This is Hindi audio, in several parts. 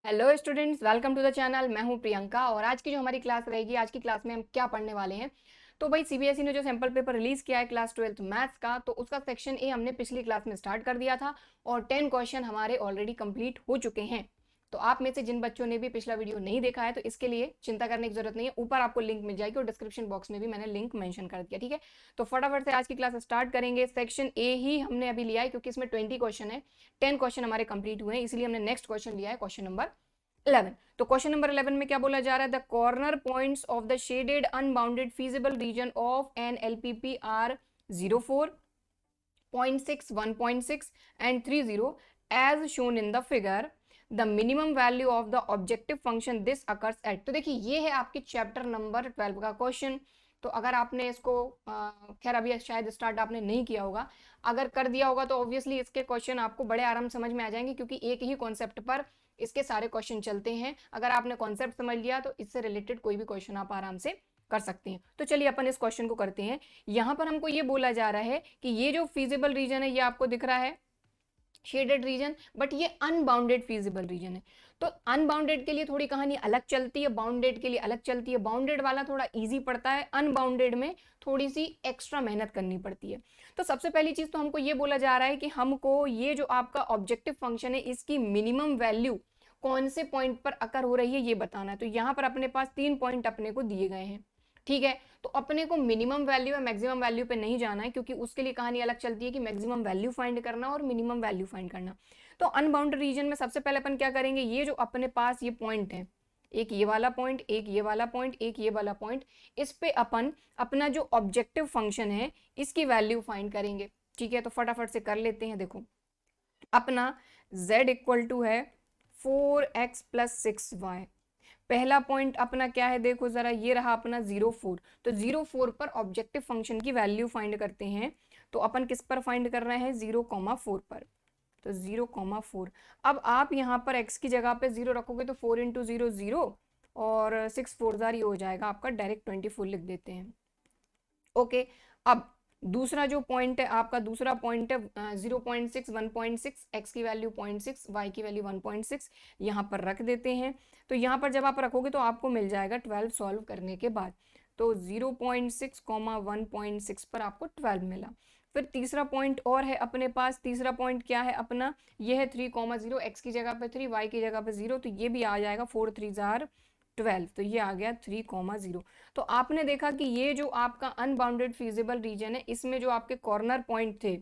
Hello students, welcome to the channel. मैं हूं प्रियंका और आज की जो हमारी क्लास रहेगी, आज की क्लास में हम क्या पढ़ने वाले हैं। तो भाई सीबीएसई ने जो सैंपल पेपर रिलीज किया है क्लास 12th मैथ्स का, तो उसका सेक्शन ए हमने पिछली क्लास में स्टार्ट कर दिया था और 10 क्वेश्चन हमारे ऑलरेडी कंप्लीट हो चुके हैं। तो आप में से जिन बच्चों ने भी पिछला वीडियो नहीं देखा है तो इसके लिए चिंता करने की जरूरत नहीं है, ऊपर आपको लिंक मिल जाएगी और डिस्क्रिप्शन बॉक्स में भी मैंने लिंक मेंशन कर दिया। ठीक है, तो फटाफट से आज की क्लास स्टार्ट करेंगे। सेक्शन ए ही हमने अभी लिया है क्योंकि इसमें 20 क्वेश्चन है, 10 क्वेश्चन हमारे कंप्लीट हुए हैं, इसलिए हमने नेक्स्ट क्वेश्चन लिया है, क्वेश्चन नंबर 11। तो क्वेश्चन नंबर 11 में क्या बोला जा रहा है, the corner points of the shaded unbounded feasible region of an LPP are 04, 0.6, 1.6 and 30 as shown in the figure. The minimum value of the objective function this occurs at. तो देखिए ये है आपके चैप्टर नंबर 12 का क्वेश्चन। तो अगर आपने इसको खैर अभी शायद स्टार्ट आपने नहीं किया होगा, अगर कर दिया होगा तो ऑब्वियसली इसके क्वेश्चन आपको बड़े आराम समझ में आ जाएंगे क्योंकि एक ही कॉन्सेप्ट पर इसके सारे क्वेश्चन चलते हैं। अगर आपने कॉन्सेप्ट समझ लिया तो इससे रिलेटेड कोई भी क्वेश्चन आप आराम से कर सकते हैं। तो चलिए अपन इस क्वेश्चन को करते हैं। यहां पर हमको ये बोला जा रहा है कि ये जो फीजिबल रीजन है ये आपको दिख रहा है शेडेड रीजन, बट ये अनबाउंडेड फीजिबल रीजन है। तो अनबाउंडेड के लिए थोड़ी कहानी अलग चलती है, बाउंडेड के लिए अलग चलती है। बाउंडेड वाला थोड़ा इजी पड़ता है, अनबाउंडेड में थोड़ी सी एक्स्ट्रा मेहनत करनी पड़ती है। तो सबसे पहली चीज तो हमको ये बोला जा रहा है कि हमको ये जो आपका ऑब्जेक्टिव फंक्शन है इसकी मिनिमम वैल्यू कौन से पॉइंट पर अकर हो रही है ये बताना है। तो यहाँ पर अपने पास 3 पॉइंट अपने को दिए गए हैं। ठीक है, तो अपने को मिनिमम वैल्यू या मैक्सिमम वैल्यू पे नहीं जाना है क्योंकि उसके लिए कहानी अलग चलती है कि मैक्सिमम वैल्यू फाइंड करना और मिनिमम वैल्यू फाइंड करना। तो अनबाउंडेड रीजन में सबसे पहले अपन क्या करेंगे, ये जो अपने पास ये पॉइंट है, एक ये वाला पॉइंट, एक ये वाला पॉइंट, एक ये वाला पॉइंट, इस पे अपन अपना जो ऑब्जेक्टिव फंक्शन है इसकी वैल्यू फाइंड करेंगे। ठीक है, तो फटाफट से कर लेते हैं। देखो अपना z इक्वल टू है 4x प्लस 6y। पहला पॉइंट अपना क्या है, देखो जरा, ये रहा अपना 0,4। तो 0,4 पर ऑब्जेक्टिव फंक्शन की वैल्यू फाइंड करते हैं। तो अपन किस पर फाइंड कर रहे हैं, 0,4 पर। तो 0,4। अब आप यहाँ पर x की जगह पे 0 रखोगे तो 4 इंटू 0 0 और 6 4 जार ये हो जाएगा आपका, डायरेक्ट 24 लिख देते हैं। ओके, अब दूसरा जो पॉइंट है आपका, दूसरा पॉइंट है 0.6, 1.6, x की वैल्यू 0.6, y की वैल्यू 1.6, यहाँ पर रख देते हैं। तो यहाँ पर जब आप रखोगे तो आपको मिल जाएगा 12 सॉल्व करने के बाद। तो 0.6, 1.6 पर आपको 12 मिला। फिर तीसरा पॉइंट और है अपने पास। तीसरा पॉइंट क्या है अपना, ये है 3,0, x की जगह पे 3, y की जगह पे 0, तो ये भी आ जाएगा 4 3 जार 12। तो ये आ गया 3,0। तो आपने देखा कि ये जो आपका अनबाउंडेड फीजिबल रीजन है इसमें जो आपके कॉर्नर पॉइंट थे,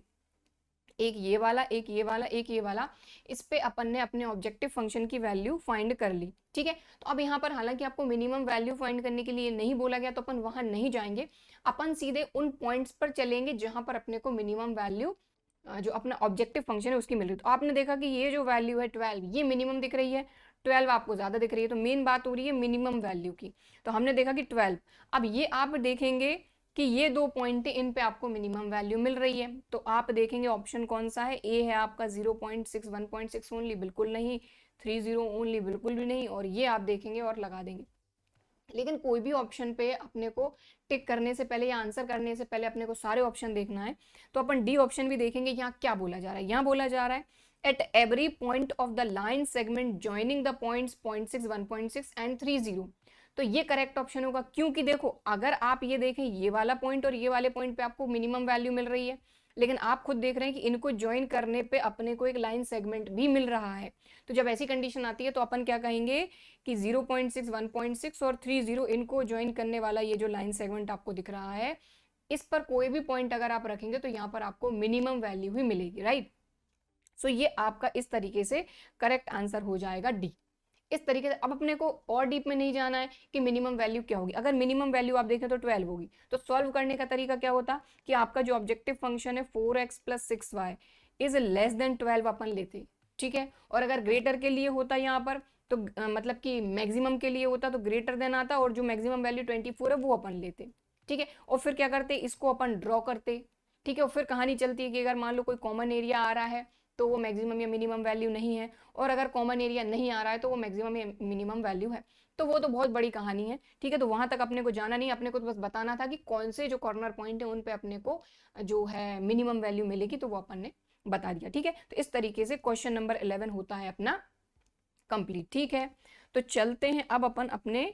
एक ये वाला, एक ये वाला, एक ये वाला, इस पे अपन ने अपने ऑब्जेक्टिव फंक्शन की वैल्यू फाइंड कर ली। ठीक है, तो अब यहाँ पर हालांकि आपको मिनिमम वैल्यू फाइंड करने के लिए नहीं बोला गया तो अपन वहां नहीं जाएंगे, अपन सीधे उन पॉइंट्स पर चलेंगे जहां पर अपने को मिनिमम वैल्यू जो अपना ऑब्जेक्टिव फंक्शन है उसकी मिल रही है। तो आपने देखा कि ये जो वैल्यू है 12, ये मिनिमम दिख रही है, 12 आपको ज्यादा दिख रही है। तो मेन बात हो रही है मिनिमम वैल्यू की। तो हमने देखा कि 12। अब ये आप देखेंगे कि ये 2 पॉइंट है, इन पे आपको मिनिमम वैल्यू मिल रही है। तो आप देखेंगे ऑप्शन कौन सा है, ए है आपका 0.6, 1.6 ओनली, बिल्कुल नहीं, 30 ओनली, बिल्कुल भी नहीं, और ये आप देखेंगे और लगा देंगे। लेकिन कोई भी ऑप्शन पे अपने को टिक करने से पहले या आंसर करने से पहले अपने को सारे ऑप्शन देखना है। तो अपन डी ऑप्शन भी देखेंगे। यहाँ क्या बोला जा रहा है, यहाँ बोला जा रहा है at every point of the line segment joining the points 0.6, 1.6 and 30। तो ये करेक्ट ऑप्शन होगा, क्योंकि देखो अगर आप ये देखें ये वाला पॉइंट और ये वाले पॉइंट पे आपको मिनिमम वैल्यू मिल रही है, लेकिन आप खुद देख रहे हैं कि इनको ज्वाइन करने पे अपने को एक लाइन सेगमेंट भी मिल रहा है। तो जब ऐसी कंडीशन आती है तो अपन क्या कहेंगे कि 0.6, 1.6 और 30 इनको ज्वाइन करने वाला ये जो लाइन सेगमेंट आपको दिख रहा है, इस पर कोई भी पॉइंट अगर आप रखेंगे तो यहाँ पर आपको मिनिमम वैल्यू ही मिलेगी, राइट। सो ये आपका इस तरीके से करेक्ट आंसर हो जाएगा डी। इस तरीके से अब अपने को और डीप में नहीं जाना है कि मिनिमम वैल्यू क्या होगी। अगर मिनिमम वैल्यू आप देखें तो 12 होगी, तो सॉल्व करने का तरीका क्या होता कि आपका जो ऑब्जेक्टिव फंक्शन है 4x plus 6y is less then 12 अपन लेते। ठीक है, और अगर ग्रेटर के लिए होता यहाँ पर तो मतलब कि मैक्सिमम के लिए होता तो ग्रेटर देन आता और जो मैक्सिमम वैल्यू 24 है वो अपन लेते। ठीक है, और फिर क्या करते, इसको अपन ड्रॉ करते। ठीक है, और फिर कहानी चलती है कि अगर मान लो कोई कॉमन एरिया आ रहा है तो वो मैक्सिमम या मिनिमम वैल्यू नहीं है, और अगर कॉमन एरिया नहीं आ रहा है तो वो मैक्सिमम या मिनिमम वैल्यू है। तो वो तो बहुत बड़ी कहानी है। ठीक है, तो वहां तक अपने को जाना नहीं, अपने को तो बस बताना था कि कौन से जो कॉर्नर पॉइंट है उन पे अपने को जो है मिनिमम वैल्यू मिलेगी, तो वो अपन ने बता दिया। ठीक है, तो इस तरीके से क्वेश्चन नंबर 11 होता है अपना कंप्लीट। ठीक है, तो चलते हैं अब अपन अपने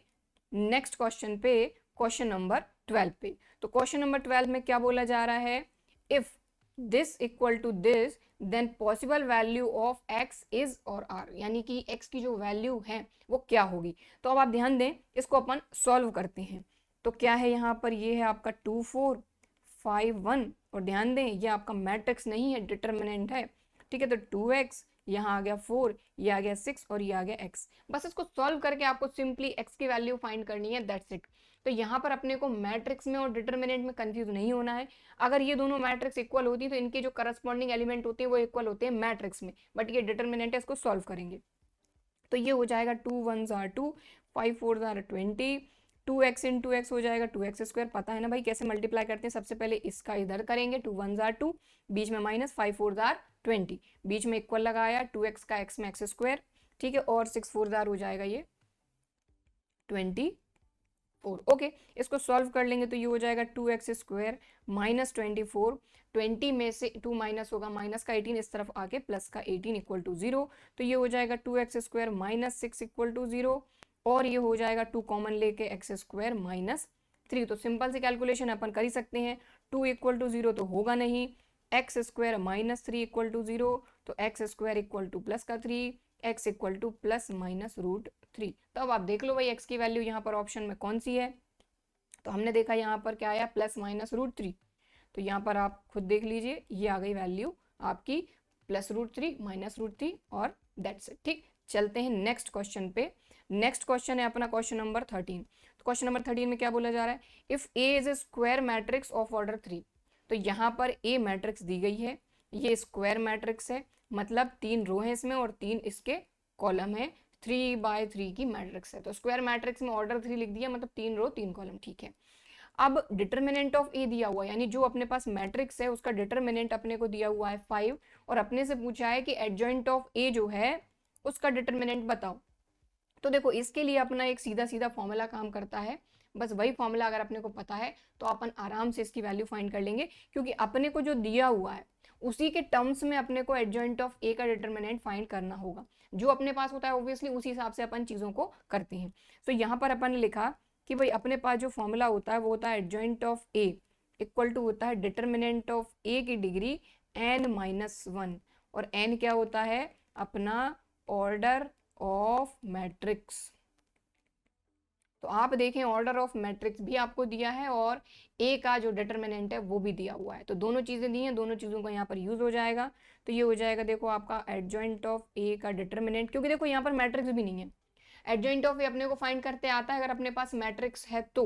नेक्स्ट क्वेश्चन पे, क्वेश्चन नंबर 12 पे। तो क्वेश्चन नंबर 12 में क्या बोला जा रहा है, if this equal to this then possible value of x is और r, यानी कि x की जो वैल्यू है वो क्या होगी। तो अब आप ध्यान दें, इसको अपन सॉल्व करते हैं। तो क्या है यहाँ पर, ये है आपका 2 4 5 1, और ध्यान दें ये आपका मैट्रिक्स नहीं है, डिटर्मिनेंट है। ठीक है, तो 2x, यहाँ आ गया 4, ये आ गया 6 और ये आ गया x। बस इसको सॉल्व करके आपको सिंपली x की वैल्यू फाइंड करनी है, दैट्स इट। तो यहाँ पर अपने को मैट्रिक्स में और डिटर्मिनेंट में कंफ्यूज नहीं होना है। अगर ये दोनों मैट्रिक्स इक्वल होती तो इनके जो करस्पॉन्डिंग एलिमेंट होते हैं वो इक्वल होते हैं मैट्रिक्स में, बट ये डिटर्मिनेंट है, इसको सॉल्व करेंगे। तो ये हो जाएगा 2 1 2, 5 4 20, 2x इंटू एक्स हो जाएगा 2x²। पता है ना भाई कैसे मल्टीप्लाई करते हैं, सबसे पहले इसका इधर करेंगे, 2 1 2, बीच में माइनस, 5 4 20, बीच में इक्वल लगाया, 2x का x में x²। ठीक है, और 6 4 हो जाएगा ये 24। ओके, इसको सॉल्व कर लेंगे तो ये हो जाएगा 2x² माइनस 24, 20 में से 2 माइनस होगा, माइनस का 18 इस तरफ आके प्लस का 18 इक्वल टू 0। तो ये हो जाएगा 2x² माइनस 6 इक्वल टू 0, और ये हो जाएगा 2 कॉमन लेके x² माइनस 3। तो सिंपल सी कैलकुलेशन अपन कर ही सकते हैं, 2 इक्वल टू 0 तो होगा नहीं, x² माइनस 3 इक्वल टू 0, तो x² इक्वल टू प्लस का 3, x equal two plus minus √3। तो अब आप देख लो भाई x की वैल्यू यहाँ पर ऑप्शन में कौन सी है। तो हमने देखा यहाँ पर क्या आया, प्लस माइनस √3। तो यहाँ पर आप खुद देख लीजिए, ये आ गई वैल्यू आपकी प्लस √3 माइनस √3, और दैट्स इट। ठीक, चलते हैं नेक्स्ट क्वेश्चन पे। नेक्स्ट क्वेश्चन है अपना क्वेश्चन नंबर 13। तो क्वेश्चन नंबर 13 में क्या बोला जा रहा है, if A is a square matrix of order 3। तो यहाँ पर A मैट्रिक्स दी गई है, ये स्क्वायर मैट्रिक्स है, मतलब 3 रो है इसमें और 3 इसके कॉलम है, 3 बाय 3 की मैट्रिक्स है। तो स्क्वायर मैट्रिक्स में ऑर्डर 3 लिख दिया, मतलब 3 रो 3 कॉलम। ठीक है, अब डिटर्मिनेंट ऑफ ए दिया हुआ है, यानी जो अपने पास मैट्रिक्स है उसका डिटर्मिनेंट अपने को दिया हुआ है 5, और अपने से पूछा है कि एडजॉइंट ऑफ ए जो है उसका डिटर्मिनेंट बताओ। तो देखो इसके लिए अपना एक सीधा सीधा फॉर्मूला काम करता है, बस वही फॉर्मूला अगर अपने को पता है तो अपन आराम से इसकी वैल्यू फाइंड कर लेंगे, क्योंकि अपने को जो दिया हुआ है उसी के टर्म्स में अपने को एडजॉइंट ऑफ ए का डिटर्मिनेंट फाइंड करना होगा। जो अपने पास होता है ऑब्वियसली उसी हिसाब से अपन चीज़ों को करते हैं। तो यहाँ पर अपन ने लिखा कि भाई अपने पास जो फॉर्मूला होता है वो होता है adjoint of A equal to होता है डिटर्मिनेंट ऑफ ए की डिग्री n-1, और n क्या होता है अपना ऑर्डर ऑफ मैट्रिक्स। तो आप देखें ऑर्डर ऑफ मैट्रिक्स भी आपको दिया है और ए का जो डिटर्मिनेंट है वो भी दिया हुआ है, तो दोनों चीजें दी हैं, दोनों चीजों का यहाँ पर यूज हो जाएगा। तो ये हो जाएगा देखो आपका एडजॉइंट ऑफ ए का डिटर्मिनेंट, क्योंकि देखो यहाँ पर मैट्रिक्स भी नहीं है, एडजॉइंट ऑफ ए अपने को फाइंड करते आता है अगर अपने पास मैट्रिक्स है तो,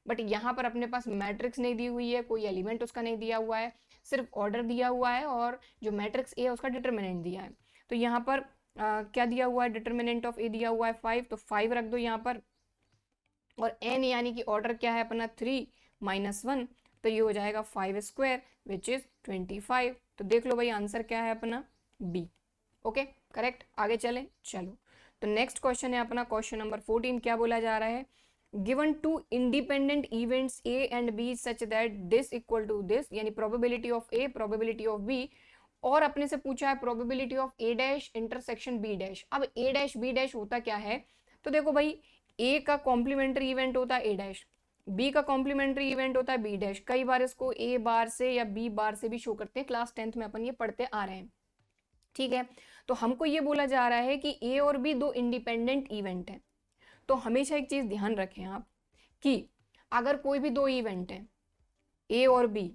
बट यहाँ पर अपने पास मैट्रिक्स नहीं दी हुई है, कोई एलिमेंट उसका नहीं दिया हुआ है, सिर्फ ऑर्डर दिया हुआ है और जो मैट्रिक्स ए है उसका डिटर्मिनेंट दिया है। तो यहाँ पर क्या दिया हुआ है, डिटर्मिनेंट ऑफ ए दिया हुआ है 5, तो 5 रख दो यहाँ पर, और n यानी कि ऑर्डर क्या है अपना 3 माइनस 1, तो ये हो जाएगा 5² विच इज 25। तो देख लो भाई आंसर क्या है अपना बी। ओके करेक्ट, आगे चलें, चलो। तो नेक्स्ट क्वेश्चन है अपना क्वेश्चन नंबर 14। क्या बोला जा रहा है, given 2 independent events A and B such that this equal to this, यानी probability of A probability of B, और अपने से पूछा है probability of A dash intersection B dash. अब ए डैश बी डैश होता क्या है, तो देखो भाई ए का कॉम्प्लीमेंट्री इवेंट होता है ए डैश, बी का कॉम्प्लीमेंट्री इवेंट होता है बी डैश। कई बार इसको ए बार से या बी बार से भी शो करते हैं, क्लास 10th में अपन ये पढ़ते आ रहे हैं। ठीक है, तो हमको ये बोला जा रहा है कि ए और बी 2 इंडिपेंडेंट इवेंट हैं। तो हमेशा एक चीज ध्यान रखें आप कि अगर कोई भी 2 इवेंट है ए और बी,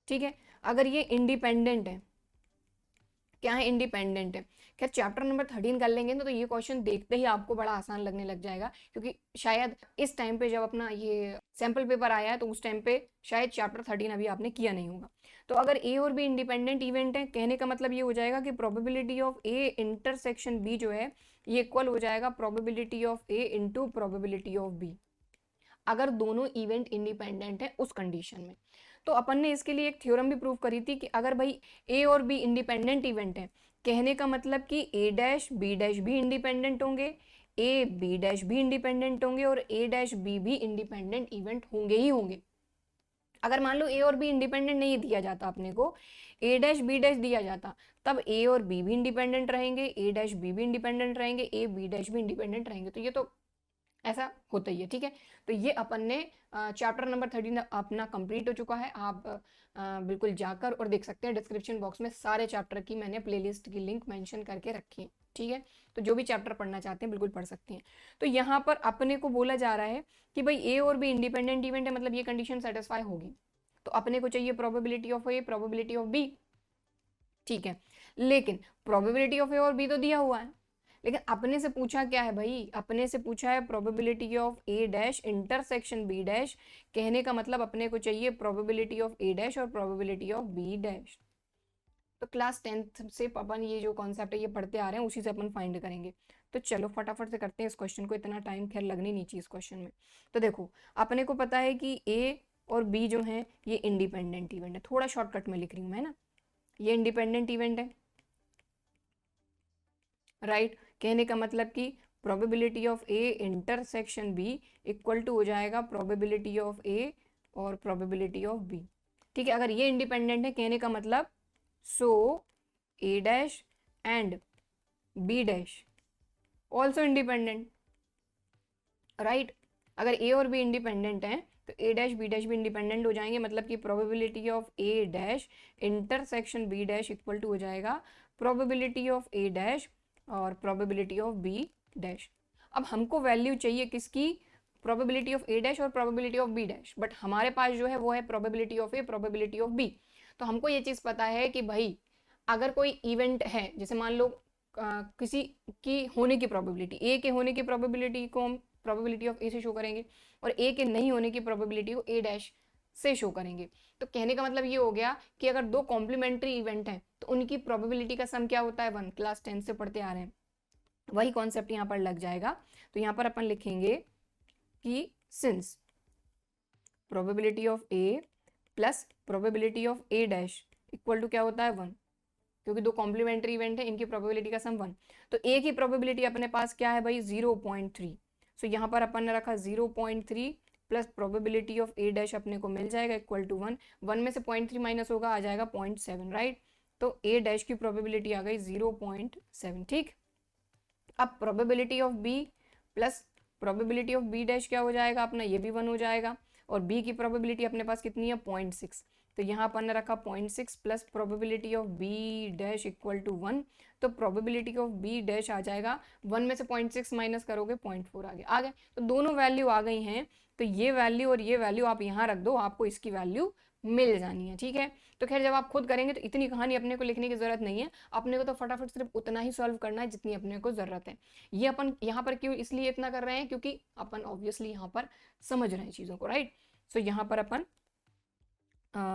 ठीक है, अगर ये इंडिपेंडेंट है, क्या है इंडिपेंडेंट है, क्या चैप्टर नंबर 13 कर लेंगे ना तो ये क्वेश्चन देखते ही आपको बड़ा आसान लगने लग जाएगा, क्योंकि शायद इस टाइम पे जब अपना ये सैंपल पेपर आया है तो उस टाइम पे शायद चैप्टर 13 अभी आपने किया नहीं होगा। तो अगर ए और बी इंडिपेंडेंट इवेंट है, कहने का मतलब ये हो जाएगा कि probability of A intersection B जो है ये इक्वल हो जाएगा probability of A into probability of B, अगर दोनों इवेंट इंडिपेंडेंट है उस कंडीशन में। तो अपन ने इसके लिए एक थ्योरम भी प्रूव करी थी कि अगर भाई ए और बी इंडिपेंडेंट इवेंट है, कहने का मतलब कि ए डैश बी डैश भी इंडिपेंडेंट होंगे, ए बी डैश भी इंडिपेंडेंट होंगे, और ए डैश बी भी इंडिपेंडेंट इवेंट होंगे ही होंगे। अगर मान लो ए और बी इंडिपेंडेंट नहीं दिया जाता अपने को, ए डैश बी डैश दिया जाता तब ए और बी भी इंडिपेंडेंट रहेंगे, ए डैश बी भी इंडिपेंडेंट रहेंगे, ए बी डैश भी इंडिपेंडेंट रहेंगे। तो ये तो ऐसा होता ही है, ठीक है। तो ये अपन ने चैप्टर नंबर 13 अपना कंप्लीट हो चुका है। आप बिल्कुल जाकर और देख सकते हैं, डिस्क्रिप्शन बॉक्स में सारे चैप्टर की मैंने प्लेलिस्ट की लिंक मेंशन करके रखी है, ठीक है। तो जो भी चैप्टर पढ़ना चाहते हैं बिल्कुल पढ़ सकते हैं। तो यहाँ पर अपने को बोला जा रहा है कि भाई ए और बी इंडिपेंडेंट इवेंट है, मतलब ये कंडीशन सेटिस्फाई होगी। तो अपने को चाहिए probability of A, probability of B, ठीक है। लेकिन प्रोबेबिलिटी ऑफ ए और बी तो दिया हुआ है, लेकिन अपने से पूछा क्या है भाई, अपने से पूछा है probability of A dash intersection B dash. कहने का मतलब अपने को चाहिए प्रोबेबिलिटी ऑफ ए डैश और प्रोबेबिलिटी ऑफ बी डैश। तो क्लास 10th से अपन ये जो कॉन्सेप्ट है ये पढ़ते आ रहे हैं, उसी से अपन फाइंड करेंगे। तो चलो फटाफट से करते हैं इस क्वेश्चन को, इतना टाइम खैर लगनी नहीं चाहिए इस क्वेश्चन में। तो देखो अपने को पता है कि ए और बी जो है ये इंडिपेंडेंट इवेंट है, थोड़ा शॉर्टकट में लिख रही हूँ मैं ना, ये इंडिपेंडेंट इवेंट है, राइट। कहने का मतलब कि probability of A intersection B equal to हो जाएगा प्रोबेबिलिटी ऑफ ए और प्रोबेबिलिटी ऑफ बी, ठीक है। अगर ये इंडिपेंडेंट है कहने का मतलब so A dash and B dash also independent, right. अगर ए और बी इंडिपेंडेंट हैं तो ए डैश बी डैश भी इंडिपेंडेंट हो जाएंगे, मतलब कि probability of A dash intersection B dash equal to हो जाएगा प्रोबेबिलिटी ऑफ ए डैश और प्रोबेबिलिटी ऑफ बी डैश। अब हमको वैल्यू चाहिए किसकी, प्रोबेबिलिटी ऑफ ए डैश और probability of B dash, but हमारे पास जो है वो है probability of A, probability of B. तो हमको ये चीज़ पता है कि भाई अगर कोई इवेंट है, जैसे मान लो किसी की होने की प्रोबेबिलिटी, ए के होने की प्रोबेबिलिटी को हम प्रोबेबिलिटी ऑफ ए से शो करेंगे और ए के नहीं होने की प्रोबेबिलिटी को ए डैश से शो करेंगे। तो कहने का मतलब ये हो गया कि अगर दो कॉम्प्लीमेंट्री इवेंट हैं तो उनकी प्रोबेबिलिटी का सम क्या होता है, 1। क्लास 10 से पढ़ते आ रहे हैं, वही कॉन्सेप्ट यहाँ पर लग जाएगा। तो यहाँ पर अपन लिखेंगे कि since probability of A plus probability of A dash equal to क्या होता है, 1, क्योंकि दो कॉम्प्लीमेंट्री इवेंट है इनकी प्रोबेबिलिटी का सम 1। तो ए की प्रोबेबिलिटी अपने पास क्या है भाई, 0.3। सो यहाँ पर अपन ने रखा 0.3 plus probability of A dash अपने को मिल जाएगा इक्वल टू 1। 1 में से 0.3 माइनस होगा, आ जाएगा 0.7, राइट। तो ए डैश की प्रोबेबिलिटी आ गई 0.7, ठीक। अब probability of B plus probability of B dash क्या हो जाएगा अपना, ये भी 1 हो जाएगा। और बी की प्रोबेबिलिटी अपने पास कितनी है, 0.6। तो यहाँ अपन ने रखा 0.6 plus probability of B dash equal to 1। तो प्रोबेबिलिटी ऑफ बी डैश आ जाएगा, 1 में से 0.6 माइनस करोगे 0.4 आ गए। तो दोनों वैल्यू आ गई हैं, तो ये वैल्यू और ये वैल्यू आप यहाँ रख दो, आपको इसकी वैल्यू मिल जानी है, ठीक है। तो खैर जब आप खुद करेंगे तो इतनी कहानी अपने को लिखने की जरूरत नहीं है, अपने को तो फटाफट सिर्फ उतना ही सॉल्व करना है जितनी अपने को जरूरत है। ये अपन यहाँ पर क्यों इसलिए इतना कर रहे हैं, क्योंकि अपन ऑब्वियसली यहाँ पर समझ रहे हैं चीज़ों को, राइट। सो यहाँ पर अपन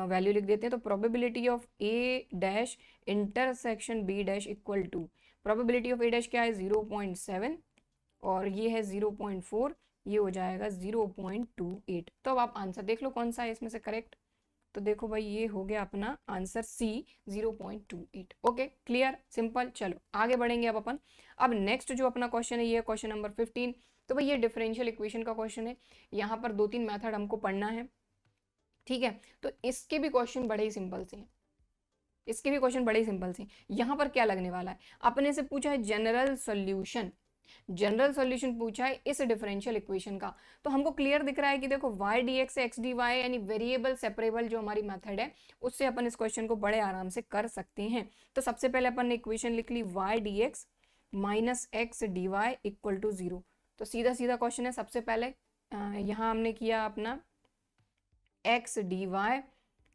वैल्यू लिख देते हैं। तो probability of A dash intersection B dash equal to probability of A dash क्या है 0.7 और ये है 0.4, ये हो जाएगा 0.28। तो अब आप आंसर देख लो कौन सा है इसमें से करेक्ट। तो देखो भाई ये हो गया अपना answer C, 0.28। Okay clear, simple. चलो आगे बढ़ेंगे अब अपन। अब नेक्स्ट जो अपना क्वेश्चन है ये है क्वेश्चन नंबर 15। तो भाई ये डिफरेंशियल इक्वेशन का क्वेश्चन है, यहाँ पर 2-3 मेथड हमको पढ़ना है, ठीक है। तो इसके भी क्वेश्चन बड़े ही सिंपल से हैं, इसके भी क्वेश्चन बड़े ही सिंपल से। यहाँ पर क्या लगने वाला है, अपने से पूछा है जनरल सॉल्यूशन, जनरल सॉल्यूशन पूछा है इस डिफरेंशियल इक्वेशन का। तो हमको क्लियर दिख रहा है कि देखो y dx से x dy यानी वेरिएबल सेपरेबल जो हमारी मेथड है उससे अपन इस क्वेश्चन को बड़े आराम से कर सकते हैं। तो सबसे पहले अपन ने इक्वेशन लिख ली y dx minus x d y equal to 0। तो सीधा सीधा क्वेश्चन है, सबसे पहले यहाँ हमने किया अपना x d y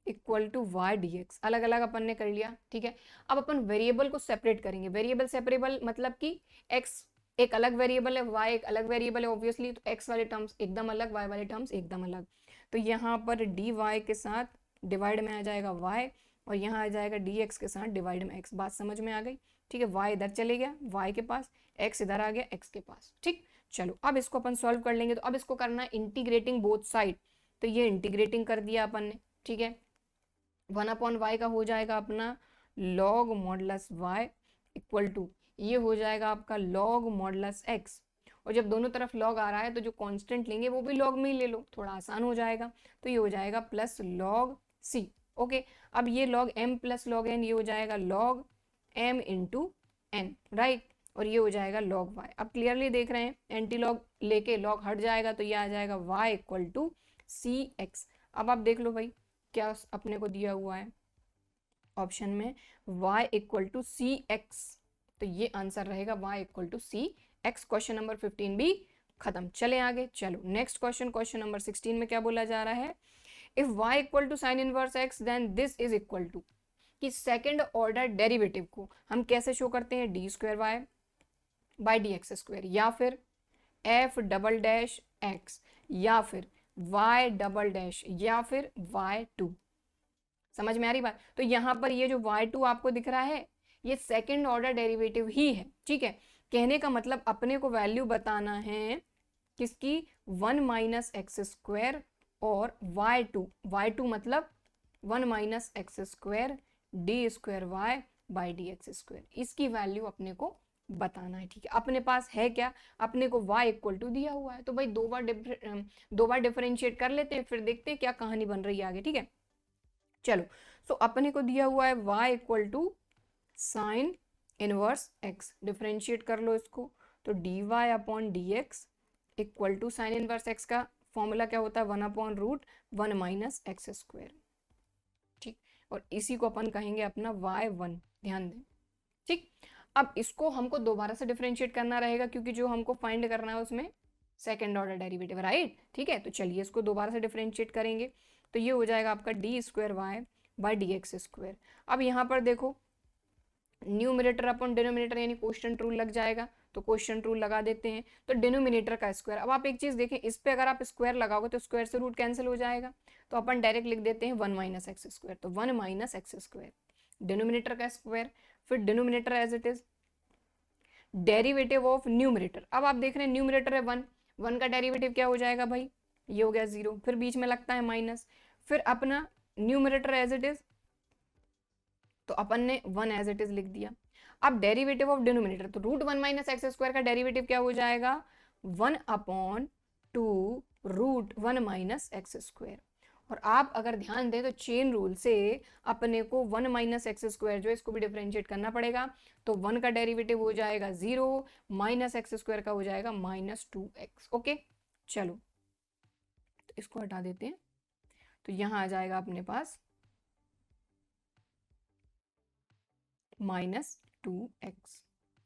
equal to y d x, अलग अलग अपन ने कर लिया, ठीक है। अब अपन वेरिएबल को सेपरेट करेंगे, वेरिएबल सेपरेबल मतलब कि एक्स एक अलग वेरिएबल है, वाई एक अलग वेरिएबल है ऑब्वियसली, तो एक्स वाले टर्म्स एकदम अलग, वाई वाले टर्म्स एकदम अलग। तो यहाँ पर डी वाई के साथ डिवाइड में आ जाएगा वाई और यहाँ आ जाएगा डी एक्स के साथ डिवाइड में एक्स। बात समझ में आ गई, ठीक है। वाई इधर चले गया वाई के पास, एक्स इधर आ गया एक्स के पास, ठीक। चलो अब इसको अपन सॉल्व कर लेंगे। तो अब इसको करना है इंटीग्रेटिंग बोथ साइड, तो ये इंटीग्रेटिंग कर दिया अपन ने, ठीक है। 1/y का हो जाएगा अपना log modulus y equal to ये हो जाएगा आपका log मॉडुलस x। और जब दोनों तरफ log आ रहा है तो जो कांस्टेंट लेंगे वो भी log में ही ले लो, थोड़ा आसान हो जाएगा। तो ये हो जाएगा प्लस log c, ओके, अब ये log m plus log n ये हो जाएगा log m into n, right, और ये हो जाएगा log y। अब क्लियरली देख रहे हैं, एंटी लॉग लेके log हट जाएगा तो ये आ जाएगा y equal to c x. अब आप देख लो भाई क्या अपने को दिया हुआ है ऑप्शन में, y equal to c x, तो ये आंसर रहेगा y equal to c x. Question number 15 भी खत्म। चले आगे, चलो नेक्स्ट क्वेश्चन, क्वेश्चन नंबर 16 में क्या बोला जा रहा है, if y equal to sine inverse x then this is equal to, कि सेकंड ऑर्डर डेरिवेटिव को हम कैसे शो करते हैं, d square y by D x square, या फिर एफ डबल डैश एक्स, या फिर वाई डबल डैश, या फिर y2। समझ में आ रही बात? तो यहाँ पर ये जो y2 आपको दिख रहा है ये सेकंड ऑर्डर डेरिवेटिव ही है, ठीक है। कहने का मतलब अपने को वैल्यू बताना है किसकी, 1 माइनस एक्स स्क्वायर और y2 मतलब 1 minus x square d square y by D x square, इसकी वैल्यू अपने को बताना है, ठीक है। अपने पास है क्या, अपने को y इक्वल टू दिया हुआ है, तो भाई दो बार डिफरेंशिएट कर लेते हैं, फिर देखते हैं क्या कहानी बन रही है आगे, ठीक है। चलो, सो अपने को दिया हुआ है y equal to sine inverse x, differentiate कर लो इसको, तो dy upon d x equal to sine inverse x का फॉर्मूला क्या होता है, 1 upon root 1 minus x square, ठीक, और इसी को अपन कहेंगे अपना y1, ध्यान दें, ठीक। अब इसको हमको दोबारा से डिफरेंशिएट करना रहेगा क्योंकि जो हमको फाइंड करना है उसमें सेकेंड ऑर्डर डेरिवेटिव, राइट, ठीक है। तो चलिए इसको दोबारा से डिफरेंशिएट करेंगे, तो ये हो जाएगा आपका d square y by D x square. अब यहाँ पर देखो न्यूमरेटर अपॉन डिनोमिनेटर यानी क्वोशिएंट रूल लग जाएगा, तो क्वोशिएंट रूल लगा देते हैं, तो डिनोमिनेटर का स्क्वायर। अब आप एक चीज देखें, इस पे अगर आप स्क्वायर लगाओगे तो स्क्वायर से रूट कैंसिल हो जाएगा, तो अपन डायरेक्ट लिख देते हैं 1 माइनस एक्स स्क्वायर, तो 1 माइनस एक्स स्क्वायर डिनोमिनेटर का स्क्वायर, फिर denominator as it is derivative of numerator. अब आप देख रहे हैं न्यूमरेटर है 1 का डेरिवेटिव क्या हो जाएगा भाई, ये हो गया 0, फिर बीच में लगता है माइनस, फिर अपना न्यूमरेटर एज इट इज, तो अपन ने 1 एज इट इज लिख दिया। अब डेरिवेटिव ऑफ डिनोमिनेटर, तो रूट 1 माइनस एक्स स्क्वायर का डेरिवेटिव क्या हो जाएगा, 1 upon 2 root 1 minus x square. और आप अगर ध्यान दें तो चेन रूल से अपने को 1 माइनस एक्स स्क्वायर जो है इसको भी डिफरेंशिएट करना पड़ेगा, तो 1 का डेरिवेटिव हो जाएगा 0, माइनस एक्स स्क्वायर का हो जाएगा माइनस 2x। ओके, चलो तो इसको हटा देते हैं, तो यहाँ आ जाएगा अपने पास माइनस 2x।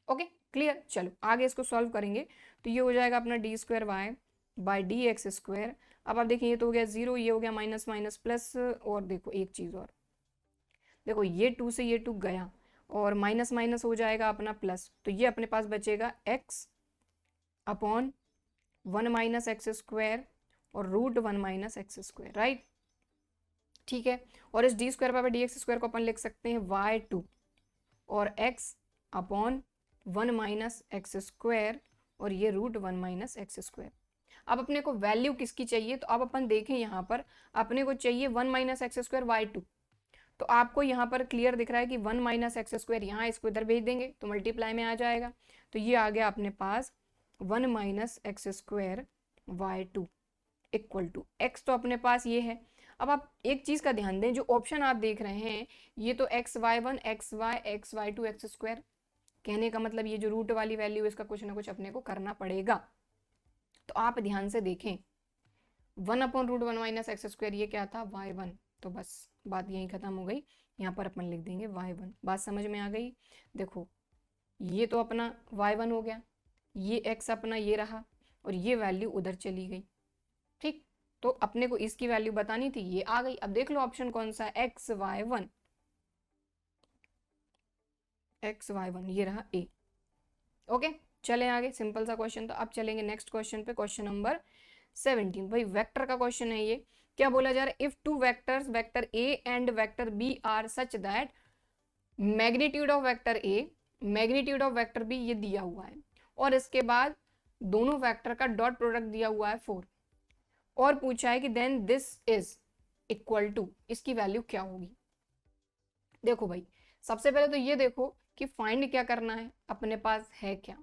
Okay, clear. चलो आगे इसको सॉल्व करेंगे, तो ये हो जाएगा अपना d square y by D x square. अब आप देखिए ये तो हो गया 0, ये हो गया माइनस माइनस प्लस, और देखो एक चीज़ और, देखो ये 2 से ये 2 गया और माइनस माइनस हो जाएगा अपना प्लस, तो ये अपने पास बचेगा x upon 1 minus x square और root 1 minus x square, right, ठीक है। और इस D square by D x square को अपन लिख सकते हैं y2 और x upon 1 minus x square और ये रूट 1 माइनस एक्स स्क्वायर। अब अपने को वैल्यू किसकी चाहिए, तो अब अपन देखें यहाँ पर अपने को चाहिए 1 माइनस एक्स स्क्वायर y2, तो आपको यहाँ पर क्लियर दिख रहा है कि 1 माइनस एक्स स्क्वायर, यहाँ इसको इधर भेज देंगे तो मल्टीप्लाई में आ जाएगा, तो ये आ गया अपने पास 1 minus x square y2 equal to x, तो अपने पास ये है। अब आप एक चीज़ का ध्यान दें, जो ऑप्शन आप देख रहे हैं ये तो xy1 xy xy2 x square, कहने का मतलब ये जो रूट वाली वैल्यू इसका कुछ ना कुछ अपने को करना पड़ेगा। तो आप ध्यान से देखें 1 upon root 1 minus x square ये क्या था y1, तो बस बात यहीं खत्म हो गई, यहाँ पर अपन लिख देंगे y1। बात समझ में आ गई? देखो ये तो अपना y1 हो गया, ये x अपना ये रहा और ये वैल्यू उधर चली गई, ठीक। तो अपने को इसकी वैल्यू बतानी थी, ये आ गई। अब देख लो ऑप्शन कौन सा है, xy1, xy1 ये रहा a। ओके, चले आगे, सिंपल सा क्वेश्चन था। अब चलेंगे नेक्स्ट क्वेश्चन पे, क्वेश्चन नंबर 17। भाई वेक्टर का क्वेश्चन है ये। क्या बोला जा रहा है, if two vectors vector a and vector b are such that magnitude of vector a magnitude of vector b ये दिया हुआ है, और इसके बाद दोनों वेक्टर का डॉट प्रोडक्ट दिया हुआ है 4, और पूछा है कि then this is equal to, इसकी वैल्यू क्या होगी। देखो भाई सबसे पहले तो ये देखो कि फाइंड क्या करना है, अपने पास है क्या,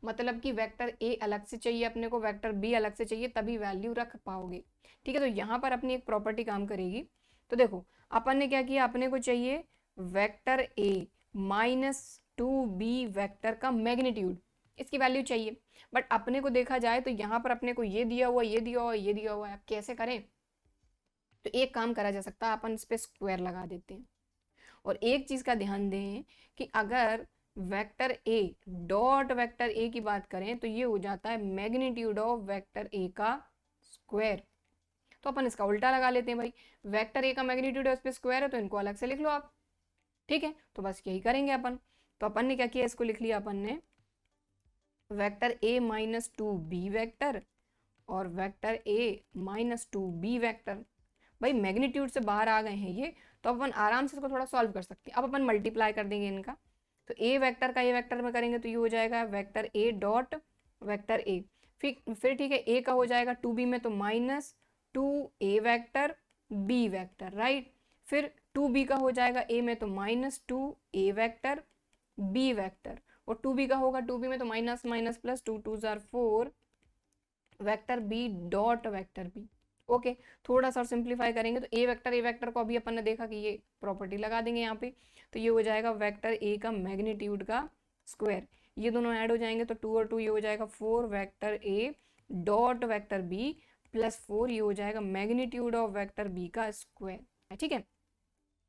मतलब कि वेक्टर a अलग से चाहिए अपने को, वेक्टर b अलग से चाहिए, तभी वैल्यू रख पाओगे, ठीक है। तो यहाँ पर अपनी एक प्रॉपर्टी काम करेगी। तो देखो अपन ने क्या किया, अपने को चाहिए vector A minus 2b vector का मैग्नीट्यूड, इसकी वैल्यू चाहिए। बट अपने को देखा जाए तो यहाँ पर अपने को ये दिया हुआ, ये दिया हुआ, ये दिया हुआ है, अब कैसे करें? तो एक काम करा जा सकता है, अपन इस पे स्क्वायर लगा देते हैं। और एक चीज का ध्यान दें कि अगर vector a dot vector A की बात करें तो ये हो जाता है मैग्नीट्यूड ऑफ वेक्टर ए का स्क्वायर। तो अपन इसका उल्टा लगा लेते हैं भाई, वेक्टर ए का मैग्नीट्यूड है, उस पर स्क्वायर है, तो इनको अलग से लिख लो आप। ठीक है, तो बस यही करेंगे अपन। तो अपन ने क्या किया, इसको लिख लिया अपन ने vector A minus 2b vector और vector A minus 2b vector. भाई मैग्नीट्यूड से बाहर आ गए हैं ये, तो अपन आराम से इसको थोड़ा सॉल्व कर सकते हैं। अब अपन मल्टीप्लाई कर देंगे इनका, तो ए वेक्टर का ए वेक्टर में करेंगे तो ये हो जाएगा vector a dot vector A. फिर ठीक है, ए का हो जाएगा 2b में, तो minus 2a vector b vector, right. फिर 2b का हो जाएगा a में, तो minus 2a vector b vector. और 2b का होगा 2b में, तो minus minus plus 2 2 jar 4 vector b dot vector b। Okay, थोड़ा सा सिंप्लीफाई करेंगे तो ए वेक्टर को अभी अपन ने देखा कि ये प्रॉपर्टी लगा देंगे यहाँ पे, तो ये हो जाएगा वेक्टर ए का मैग्नीट्यूड का स्क्वायर। ये दोनों ऐड हो जाएंगे तो 2 और 2 ये हो जाएगा 4 vector a dot vector b plus 4 ये हो जाएगा मैग्नीट्यूड ऑफ वेक्टर बी का स्क्वायर। ठीक है,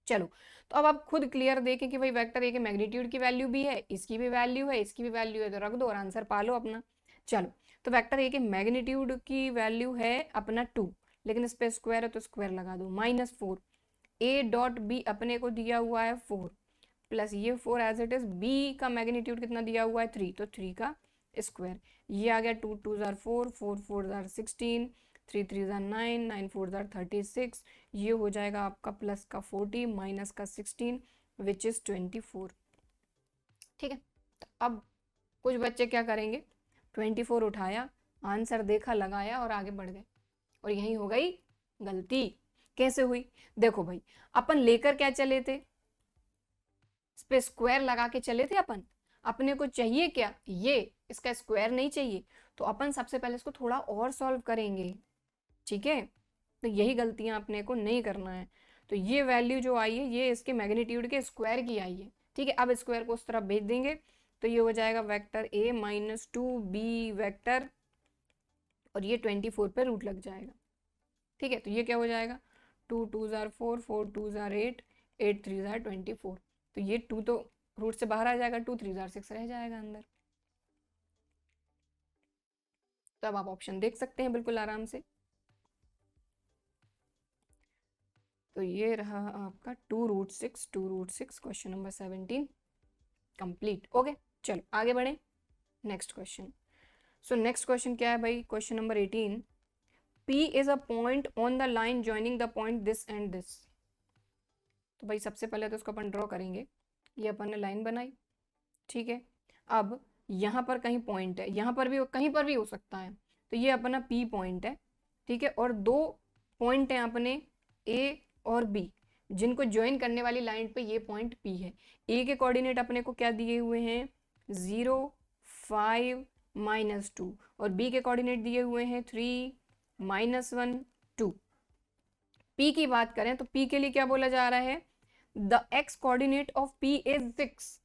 चलो तो अब आप खुद क्लियर देखें कि भाई वेक्टर ए के मैग्नीट्यूड की वैल्यू भी है, इसकी भी वैल्यू है, इसकी भी वैल्यू है, तो रख दो और आंसर पा लो अपना। चलो, तो वेक्टर ए के मैग्नीट्यूड की वैल्यू है अपना 2, लेकिन इस पे स्क्वायर है तो स्क्वायर लगा दो, माइनस 4 ए डॉट बी अपने को दिया हुआ है 4 प्लस ये 4 एज इट इज, बी का मैग्नीट्यूड कितना दिया हुआ है 3, तो 3 का स्क्वायर। ये आ गया 2 2 जार 4 4 4 जार 16 3 3 जार 9 9 4 जार 36, ये हो जाएगा आपका प्लस का 40 माइनस का 16 विच इज 24। ठीक है, तो अब कुछ बच्चे क्या करेंगे, 24 उठाया, आंसर देखा, लगाया और आगे बढ़ गए, और यही हो गई गलती। कैसे हुई, देखो भाई, अपन लेकर क्या चले थे, इस पे स्क्वायर लगा के चले थे अपन। अपने को चाहिए क्या, ये इसका स्क्वायर नहीं चाहिए, तो अपन सबसे पहले इसको थोड़ा और सॉल्व करेंगे। ठीक है, तो यही गलतियां अपने को नहीं करना है। तो ये वैल्यू जो आई है ये इसके मैग्नीट्यूड के स्क्वायर की आई है। ठीक है, अब स्क्वायर को उस तरफ भेज देंगे तो ये हो जाएगा vector A minus 2b vector, और ये 24 पे रूट लग जाएगा। ठीक है, तो ये क्या हो जाएगा, 2 2 जार 4 4 2 जार 8 8 3 जार 24, तो ये 2 तो रूट से बाहर आ जाएगा, 2 3 जार 6 रह जाएगा अंदर। तो अब आप ऑप्शन देख सकते हैं बिल्कुल आराम से। तो ये रहा आपका 2√6 क्वेश्चन नंबर 17 कंप्लीट। ओके, चलो आगे बढ़े, next question. So next question क्या है भाई, question number 18, P is a point on the line joining the point this and this। तो भाई सबसे पहले तो उसको अपन ड्रॉ करेंगे, ये अपन ने लाइन बनाई। ठीक है, अब यहाँ पर कहीं पॉइंट है, यहाँ पर भी कहीं पर भी हो सकता है, तो ये अपना P पॉइंट है। ठीक है, और दो पॉइंट हैं अपने A और B, जिनको ज्वाइन करने वाली लाइन पे ये पॉइंट P है। A के कोऑर्डिनेट अपने को क्या दिए हुए हैं, 0 5 -2, और B के कोऑर्डिनेट दिए हुए हैं 3 -1 2। P की बात करें तो P के लिए क्या बोला जा रहा है, the x coordinate of P is 6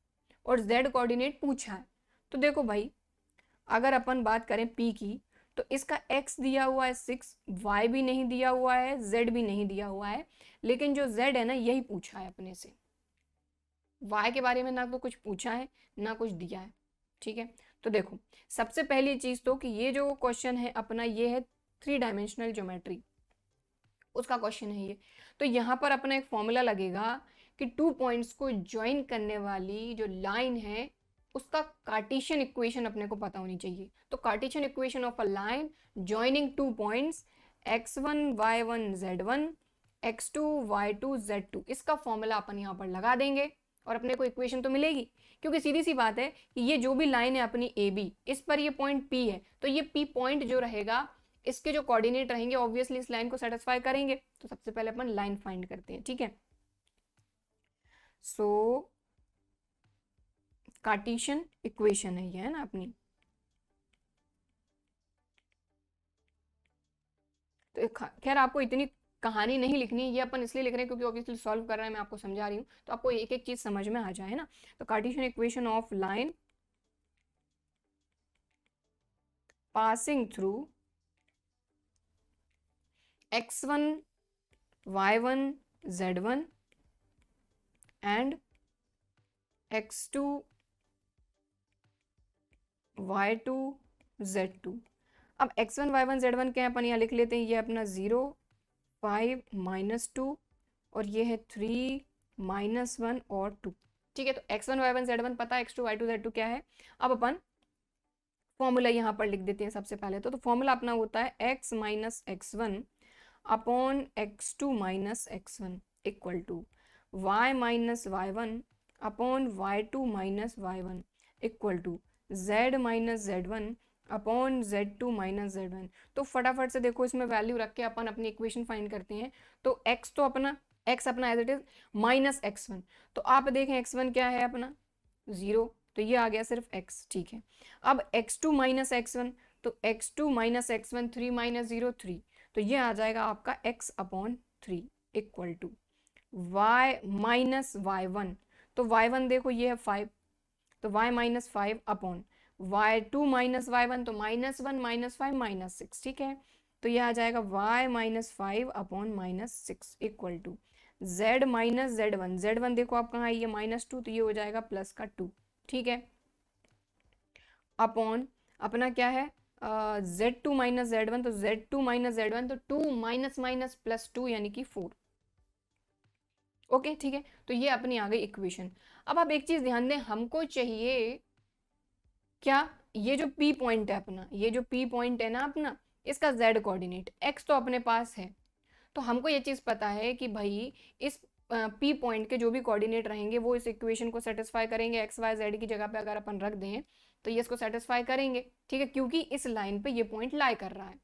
और z कोऑर्डिनेट पूछा है। तो देखो भाई, अगर अपन बात करें P की, तो इसका x दिया हुआ है 6, y भी नहीं दिया हुआ है, z भी नहीं दिया हुआ है, लेकिन जो z है ना यही पूछा है अपने से। y के बारे में ना तो कुछ पूछा है ना कुछ दिया है। ठीक है, तो देखो सबसे पहली चीज तो कि ये जो क्वेश्चन है अपना, ये है 3 डायमेंशनल ज्योमेट्री, उसका क्वेश्चन है ये। तो यहाँ पर अपना एक फॉर्मूला लगेगा कि 2 पॉइंट्स को ज्वाइन करने वाली जो लाइन है उसका कार्टेशियन इक्वेशन अपने को पता होनी चाहिए। तो Cartesian equation of a line joining 2 points x1 y1 z1 x2 y2 z2, इसका फॉर्मूला अपन यहाँ पर लगा देंगे और अपने को इक्वेशन तो मिलेगी। क्योंकि सीधी सी बात है कि ये जो भी लाइन है अपनी ए बी, इस पर ये पॉइंट P है, तो ये P पॉइंट जो रहेगा इसके जो कोऑर्डिनेट रहेंगे ऑब्वियसली इस लाइन को सेटिस्फाई करेंगे। तो सबसे पहले अपन लाइन फाइंड करते हैं। ठीक है, सो कार्टेशियन इक्वेशन है ये, है ना अपनी। तो खैर आपको इतनी कहानी नहीं लिखनी, ये अपन इसलिए लिख रहे हैं क्योंकि ऑब्वियसली सॉल्व कर रहे हैं, मैं आपको समझा रही हूँ तो आपको एक एक चीज समझ में आ जाए, है ना। तो Cartesian equation of line passing through x1 y1 z1 and x2 y2 z2। अब x1 y1 z1 क्या है अपन यहाँ लिख लेते हैं, ये अपना 0 5 -2 और ये है 3 -1 और 2। ठीक है, तो x1 y1 z1 पता है, x2 y2 z2 क्या है। अब अपन फॉर्मूला यहाँ पर लिख देते हैं सबसे पहले तो फॉर्मूला अपना होता है x minus x1 upon x2 minus x1 equal to y minus y1 upon y2 minus y1 equal to z minus z1 upon z2 minus z1। तो फटाफट से देखो इसमें वैल्यू रख के अपन अपनी इक्वेशन फाइंड करते हैं। तो x तो अपना x अपना as it is minus x1, तो आप देखें x1 क्या है अपना 0, तो ये आ गया सिर्फ x। ठीक है, अब x2 माइनस x1, तो x2 माइनस x1 3 माइनस 0 3, तो ये आ जाएगा आपका x upon 3 equal to y minus y1, तो y1 देखो ये है 5, तो y minus 5 upon y2 minus y1, तो -1 -5 -6। ठीक है, तो ये आ जाएगा y minus 5 upon -6 equal to z minus z1, z1 देखो आप कहाँ है, ये -2, तो ये हो जाएगा प्लस का 2। ठीक है, अपॉन अपना क्या है z2 माइनस z1, तो z2 माइनस z1, तो 2 माइनस माइनस प्लस 2 यानी कि 4। ओके ठीक है, तो ये अपनी आ गई इक्वेशन। अब आप एक चीज ध्यान दें, हमको चाहिए क्या, ये जो P पॉइंट है अपना, ये जो P पॉइंट है ना अपना, इसका Z कोऑर्डिनेट, x तो अपने पास है, तो हमको ये चीज पता है कि भाई इस P पॉइंट के जो भी कोऑर्डिनेट रहेंगे वो इस इक्वेशन को सेटिस्फाई करेंगे। x y z की जगह पे अगर अपन रख दें तो ये इसको सेटिस्फाई करेंगे। ठीक है, क्योंकि इस लाइन पे ये पॉइंट लाई कर रहा है,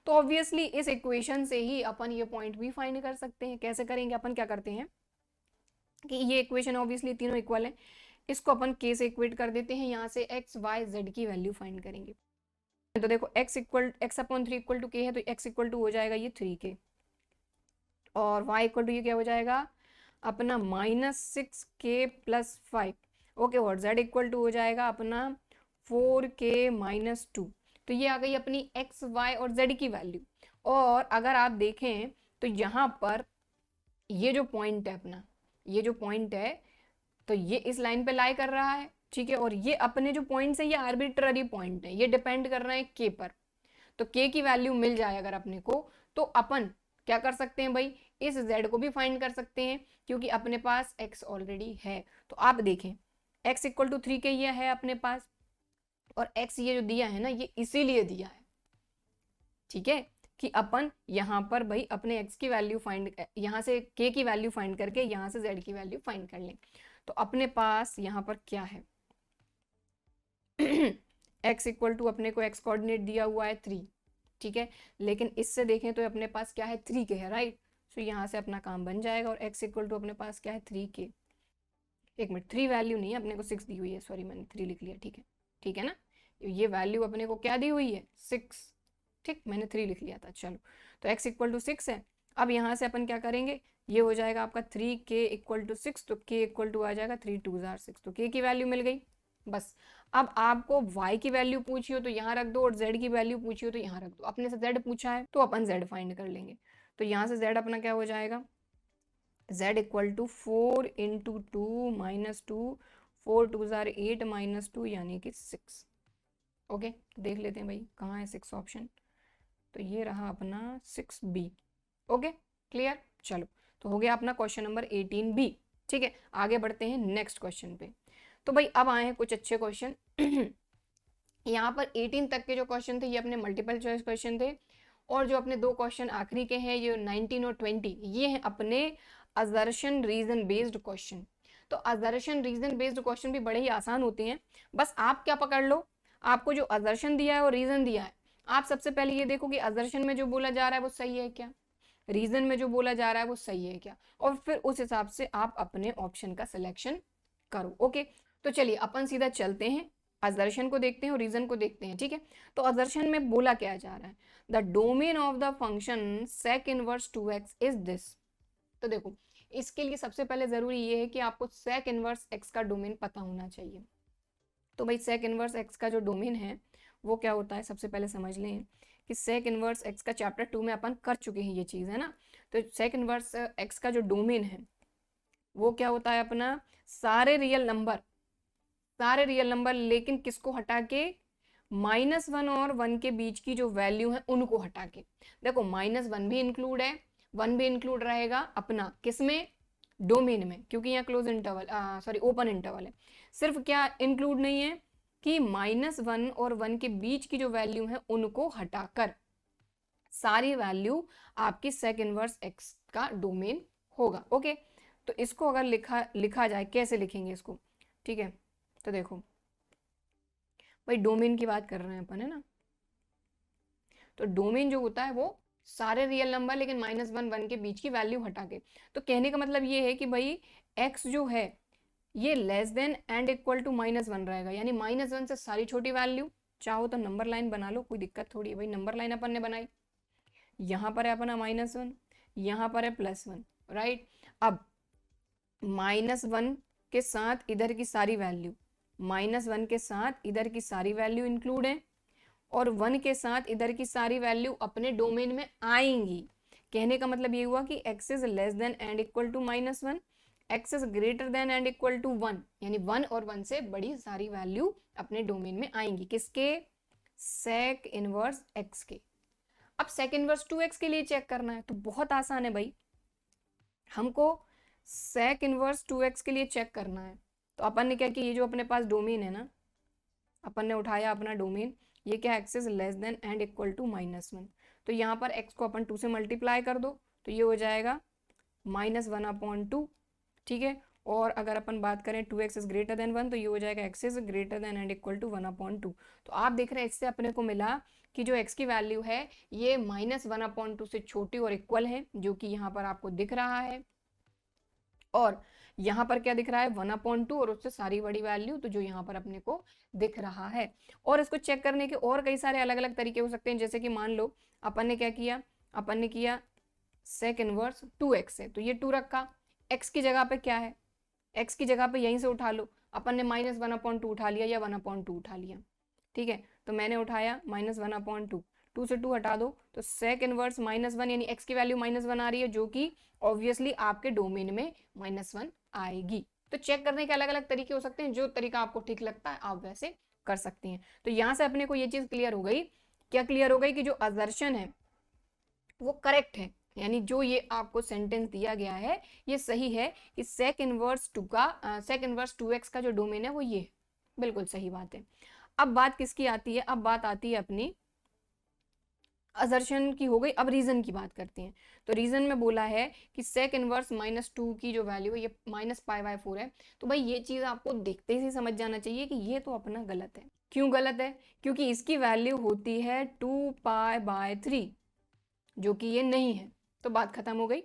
तो ऑब्वियसली इस इक्वेशन से ही अपन ये पॉइंट भी फाइंड कर सकते हैं। कैसे करेंगे, अपन क्या करते हैं कि ये इक्वेशन ऑब्वियसली तीनों इक्वल है, इसको अपन k से इक्वेट कर देते हैं, यहाँ से x y z की वैल्यू फाइंड करेंगे। तो देखो x upon 3 equal to k है, तो x इक्वल टू हो जाएगा ये 3k, और y इक्वल टू ये क्या हो जाएगा अपना -6k प्लस 5। ओके, और z इक्वल टू हो जाएगा अपना 4k माइनस 2। तो ये आ गई अपनी x y और z की वैल्यू। और अगर आप देखें तो यहाँ पर ये जो पॉइंट है अपना, ये जो पॉइंट है तो ये इस लाइन पे लाई कर रहा है। ठीक है, और ये अपने जो पॉइंट्स है ये आर्बिट्ररी पॉइंट है, ये डिपेंड कर रहे हैं के पर। तो के की वैल्यू मिल जाए अगर अपने को, तो अपन क्या कर सकते हैं भाई, इस z को भी फाइंड कर सकते हैं क्योंकि अपने पास x ऑलरेडी है। तो आप देखें x इक्वल टू 3k ये है अपने पास, और x ये जो दिया है ना ये इसीलिए दिया है। ठीक है, कि अपन यहाँ पर भाई अपने x की वैल्यू फाइंड, यहाँ से k की वैल्यू फाइंड करके यहाँ से z की वैल्यू फाइंड कर लें। तो अपने पास यहाँ पर क्या है x इक्वल टू अपने को x कोऑर्डिनेट दिया हुआ है 3। ठीक है, लेकिन इससे देखें तो अपने पास क्या है 3k है, राइट। तो यहाँ से अपना काम बन जाएगा, और x इक्वल टू अपने पास क्या है 3k। एक मिनट, 3 वैल्यू नहीं है अपने को, 6 दी हुई है, सॉरी मैंने 3 लिख लिया। ठीक है, ठीक है ना, ये वैल्यू अपने को क्या दी हुई है 6। ठीक, मैंने 3 लिख लिया था, चलो। तो x इक्वल टू 6 है। अब यहाँ से अपन क्या करेंगे, ये हो जाएगा आपका 3k इक्वल टू 6, तो k इक्वल टू आ जाएगा 3 2 6, तो k की वैल्यू मिल गई बस। अब आपको y की वैल्यू पूछी हो तो यहाँ रख दो, और z की वैल्यू पूछी हो तो यहाँ रख दो। अपने से z पूछा है तो अपन z फाइंड कर लेंगे। तो यहाँ से z अपना क्या हो जाएगा, z equal to 4 into 2 minus 2, 4 2 8 minus 2 यानी कि 6। ओके, देख लेते हैं भाई कहाँ है 6 ऑप्शन, तो ये रहा अपना 6b। ओके क्लियर, चलो। तो हो गया अपना क्वेश्चन नंबर 18b। ठीक है, आगे बढ़ते हैं नेक्स्ट क्वेश्चन पे। तो भाई अब आए हैं कुछ अच्छे क्वेश्चन। यहाँ पर 18 तक के जो क्वेश्चन थे ये अपने मल्टीपल चॉइस क्वेश्चन थे, और जो अपने दो क्वेश्चन आखिरी के हैं ये 19 और 20 ये हैं अपने असर्शन रीजन बेस्ड क्वेश्चन। तो असर्शन रीजन बेस्ड क्वेश्चन भी बड़े ही आसान होते हैं, बस आप क्या पकड़ लो, आपको जो असर्शन दिया है और रीजन दिया है, आप सबसे पहले ये देखो कि असर्शन में जो बोला जा रहा है वो सही है क्या, रीजन में जो बोला जा रहा है वो सही है क्या, और फिर उस हिसाब से आप अपने ऑप्शन का सिलेक्शन करो। ओके, तो चलिए अपन सीधा चलते हैं असर्शन को देखते हैं और रीजन को देखते हैं, ठीक है। तो असर्शन में बोला क्या जा रहा है, the domain of the function sec inverse 2x is this. तो देखो इसके लिए सबसे पहले जरूरी ये है कि आपको sec इनवर्स x का डोमेन पता होना चाहिए। तो भाई sec इनवर्स x का जो डोमेन है वो क्या होता है, सबसे पहले समझ लें कि sec इनवर्स x का चैप्टर 2 में अपन कर चुके हैं ये चीज़, है ना। तो sec इनवर्स x का जो डोमेन है वो क्या होता है अपना, सारे रियल नंबर लेकिन किसको हटा के, -1 और 1 के बीच की जो वैल्यू है उनको हटा के। देखो -1 भी इंक्लूड है, 1 भी इंक्लूड रहेगा अपना किसमें, डोमेन में, क्योंकि यहाँ close interval sorry open interval है। सिर्फ क्या इंक्लूड नहीं है कि -1 और 1 के बीच की जो वैल्यू है उनको हटाकर सारी वैल्यू आपकी sec इनवर्स x का डोमेन होगा। ओके, तो इसको अगर लिखा जाए, कैसे लिखेंगे इसको, ठीक है। तो देखो भाई डोमेन की बात कर रहे हैं अपन, है ना। तो डोमेन जो होता है वो सारे रियल नंबर लेकिन -1 1 के बीच की वैल्यू हटा के। तो कहने का मतलब ये है कि भाई x जो है ये less than and equal to -1 रहेगा, यानी -1 से सारी छोटी वैल्यू। चाहो तो नंबर लाइन बना लो, कोई दिक्कत थोड़ी है भाई। नंबर लाइन अपन ने बनाई, यहाँ पर है अपना -1, यहाँ पर है +1, राइट। अब -1 के साथ इधर की सारी वैल्यू, -1 के साथ इधर की सारी वैल्यू इंक्लूड है और 1 के साथ इधर की सारी वैल्यू अपने डोमेन में आएंगी। कहने का मतलब ये हुआ कि x is less than and equal to -1, x is greater than and equal to 1, यानी 1 और 1 से बड़ी सारी वैल्यू अपने डोमेन में आएंगी। किसके, sec इनवर्स x के। अब sec इनवर्स 2x के लिए चेक करना है तो बहुत आसान है भाई, हमको sec इनवर्स 2x के लिए चेक करना है। तो अपन ने क्या किया, ये जो अपने पास डोमेन है ना, अपन ने उठाया अपना डोमेन, ये क्या, x is less than and equal to -1। तो यहाँ पर x को अपन 2 से मल्टीप्लाई कर दो तो ये हो जाएगा -1/2, ठीक है। और अगर अपन बात करें 2x इज ग्रेटर देन 1 तो ये हो जाएगा x is greater than and equal to 1/2। तो आप देख रहे हैं इससे अपने को मिला कि जो x की वैल्यू है ये -1/2 से छोटी और इक्वल है, जो कि यहाँ पर आपको दिख रहा है। और यहाँ पर क्या दिख रहा है, 1/2 और उससे सारी बड़ी वैल्यू, तो जो यहाँ पर अपने को दिख रहा है। और इसको चेक करने के और कई सारे अलग अलग तरीके हो सकते हैं, जैसे कि मान लो अपन ने क्या किया, अपन ने किया sec इनवर्स 2x है तो ये 2 रखा, x की जगह पे क्या है, x की जगह पे यहीं से उठा लो, अपन ने -1/2 उठा लिया या 1/2 उठा लिया, ठीक है। तो मैंने उठाया -1/2, 2 से 2 हटा दो तो sec इनवर्स -1, यानी x की वैल्यू -1 आ रही है, जो कि ऑब्वियसली आपके डोमेन में -1 आएगी। तो चेक करने के अलग अलग तरीके हो सकते हैं, जो तरीका आपको ठीक लगता है आप वैसे कर सकते हैं। तो यहाँ से अपने को ये चीज क्लियर हो गई, क्या क्लियर हो गई कि जो असर्शन है वो करेक्ट है, यानी जो ये आपको सेंटेंस दिया गया है ये सही है कि sec इनवर्स 2x का जो डोमेन है वो ये है। बिल्कुल सही बात है। अब बात किसकी आती है, अब बात आती है अपनी असर्शन की, हो गई। अब रीजन की बात करते हैं। तो रीजन में बोला है कि sec इनवर्स -2 की जो वैल्यू है ये -π/4 है। तो भाई ये चीज आपको देखते ही समझ जाना चाहिए कि ये तो अपना गलत है। क्यों गलत है, क्योंकि इसकी वैल्यू होती है 2π/3, जो कि ये नहीं है। तो बात खत्म हो गई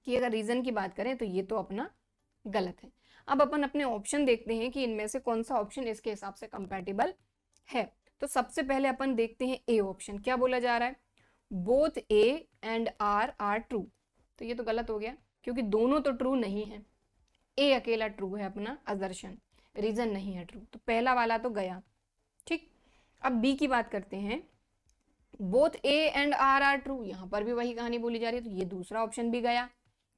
कि अगर रीजन की बात करें तो ये तो अपना गलत है। अब अपन अपने ऑप्शन देखते हैं कि इनमें से कौन सा ऑप्शन इसके हिसाब से कंपैटिबल है। तो सबसे पहले अपन देखते हैं ए ऑप्शन, क्या बोला जा रहा है, both A and R are true. तो ये तो गलत हो गया क्योंकि दोनों तो ट्रू नहीं है, ए अकेला ट्रू है अपना असर्शन, रीजन नहीं है ट्रू। तो पहला वाला तो गया, ठीक। अब बी की बात करते हैं, both A and R are true, यहां पर भी वही कहानी बोली जा रही है, तो ये दूसरा ऑप्शन भी गया।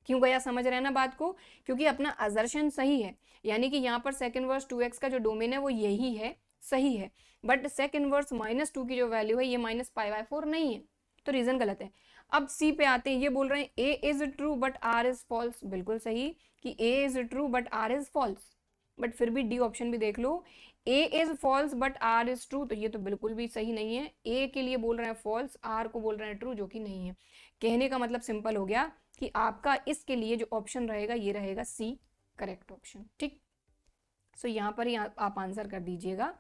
क्यों गया, समझ रहे हैं ना बात को, क्योंकि अपना असर्शन सही है, यानी कि यहाँ पर sec इनवर्स 2x का जो डोमेन है वो यही है, सही है। बट sec इनवर्स -2 की जो वैल्यू है ये -π/4 नहीं है, तो रीजन गलत है। अब सी पे आते हैं, ये बोल रहे हैं A is true but R is false. बिल्कुल सही कि A is true but R is false, but फिर भी डी ऑप्शन भी देख लो, A is false but R is true, तो ये तो बिल्कुल भी सही नहीं है। ए के लिए बोल रहे हैं फॉल्स, आर को बोल रहे हैं ट्रू, जो कि नहीं है। कहने का मतलब सिंपल हो गया कि आपका इसके लिए जो ऑप्शन रहेगा ये रहेगा सी करेक्ट ऑप्शन, ठीक। सो यहाँ पर ही आप आंसर कर दीजिएगा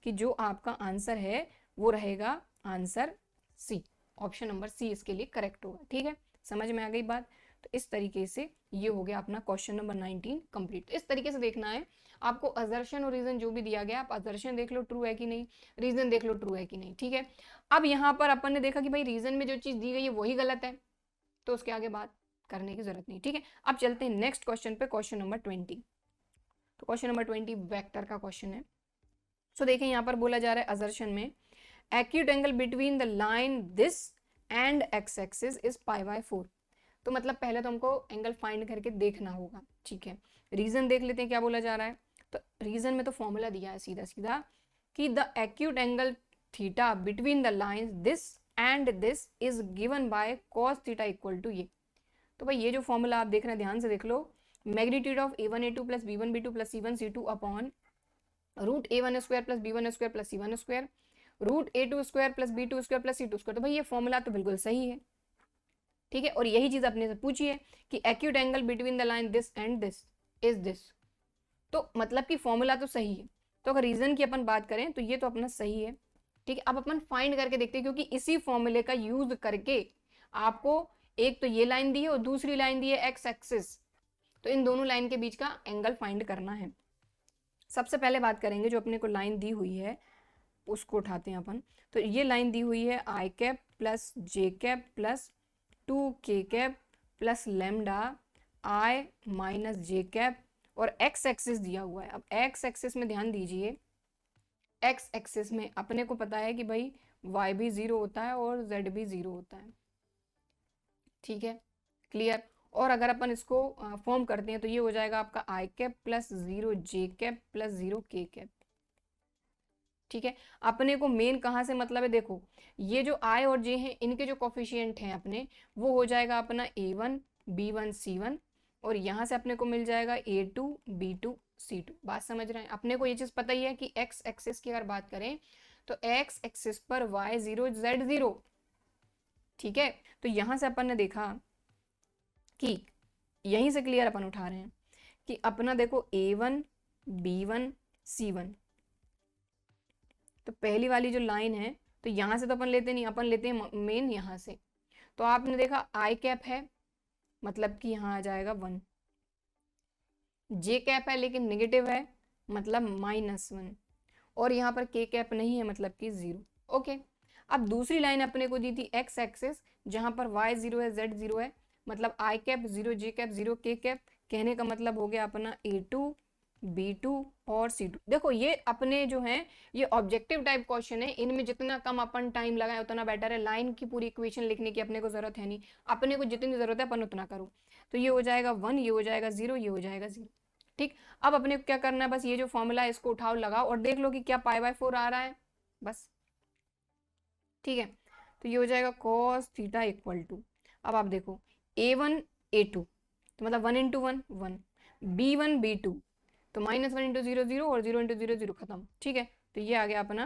कि जो आपका आंसर है वो रहेगा answer C, option number C इसके लिए करेक्ट होगा, ठीक है। समझ में आ गई बात। तो इस तरीके से ये हो गया अपना क्वेश्चन नंबर 19 कंप्लीट। इस तरीके से देखना है आपको, असर्शन और रीजन जो भी दिया गया आप असर्शन देख लो ट्रू है कि नहीं, रीजन देख लो ट्रू है कि नहीं, ठीक है। अब यहाँ पर अपन ने देखा कि भाई रीजन में जो चीज दी गई है वही गलत है, तो उसके आगे बात करने की जरूरत नहीं, ठीक है। अब चलते हैं नेक्स्ट क्वेश्चन पे, क्वेश्चन नंबर 20। तो क्वेश्चन नंबर 20 वेक्टर का क्वेश्चन है। सो देखें यहाँ पर बोला जा रहा है असर्शन में acute angle between the line this and x axis is pi by 4। तो मतलब पहले तो हमको एंगल फाइंड करके देखना होगा, ठीक है। रीजन देख लेते हैं क्या बोला जा रहा है। तो रीजन में तो फॉर्मूला दिया है सीधा सीधा कि the acute angle theta between the lines this and this is given by cos theta equal to ये। तो भाई ये जो फॉर्मूला आप देख रहे हैं ध्यान से देख लो, magnitude of a1 a2 plus b1 b2 plus c1 c2 upon root a1 square plus b1 square plus c1 square root a2 square plus b2 square plus c2 square. तो भाई ये फॉर्मूला तो बिल्कुल सही है, ठीक है। और यही चीज अपने से पूछी है कि acute angle between the line this and this is this, तो मतलब कि फॉर्मूला तो सही है। तो अगर रीजन की अपन बात करें तो ये तो अपना सही है, ठीक है। अब अपन फाइंड करके देखते हैं, क्योंकि इसी फॉर्मूले का यूज करके आपको एक तो ये लाइन दी है और दूसरी लाइन दी है एक्स एक्सिस, तो इन दोनों लाइन के बीच का एंगल फाइंड करना है। सबसे पहले बात करेंगे जो अपने को लाइन दी हुई है उसको उठाते हैं अपन। तो ये लाइन दी हुई है I cap plus J cap plus 2k cap plus lambda I minus J cap और एक्स एक्सिस दिया हुआ है। अब एक्स एक्सिस में ध्यान दीजिए, एक्स एक्सिस में अपने को पता है कि भाई y भी 0 होता है और z भी 0 होता है, ठीक है, क्लियर। और अगर अपन इसको फॉर्म करते हैं तो ये हो जाएगा आपका आई कैप प्लस 0 जे कैप प्लस 0 के कैप, ठीक है। अपने को मेन कहाँ से मतलब है, देखो ये जो आई और जे हैं इनके जो कोफिशिएंट हैं अपने, वो हो जाएगा अपना a1 b1 c1 और यहाँ से अपने को मिल जाएगा a2 b2 c2। बात समझ रहे हैं। अपने को ये चीज पता ही है कि x एक्सिस की अगर बात करें तो x एक्सिस पर y0 z0, ठीक है। तो यहाँ से अपन ने देखा कि यहीं से क्लियर अपन उठा रहे हैं कि अपना देखो a1 b1 c1, तो पहली वाली जो लाइन है तो यहां से तो अपन लेते नहीं, अपन लेते हैं मेन यहां से। तो आपने देखा आई कैप है मतलब कि यहाँ आ जाएगा 1, जे कैप है लेकिन नेगेटिव है मतलब -1 और यहाँ पर के कैप नहीं है मतलब कि 0, ओके। अब दूसरी लाइन अपने को दी थी एक्स एक्सिस जहां पर y0 है z0 है, मतलब आई कैप 0 जे कैप 0 के कैप, कहने का मतलब हो गया अपना a2 b2 और c2। देखो ये अपने जो हैं ये ऑब्जेक्टिव टाइप क्वेश्चन है, इनमें जितना कम अपन टाइम लगाए उतना बेटर है। लाइन की पूरी इक्वेशन लिखने की अपने को जरूरत है नहीं, अपने को जितनी जरूरत है अपन उतना करो। तो ये हो जाएगा 1, ये हो जाएगा 0, ये हो जाएगा 0, ठीक। अब अपने को क्या करना है, बस ये जो फॉर्मूला है इसको उठाओ लगाओ और देख लो कि क्या पाई बाय 4 आ रहा है, बस, ठीक है। तो ये हो जाएगा cos थीटा इक्वल टू, अब आप देखो a1 a2 तो मतलब 1 इंटू 1 1, b1 b2 तो -1 इंटू 0 0 और 0 इंटू 0 0 खत्म, ठीक है। तो ये आ गया अपना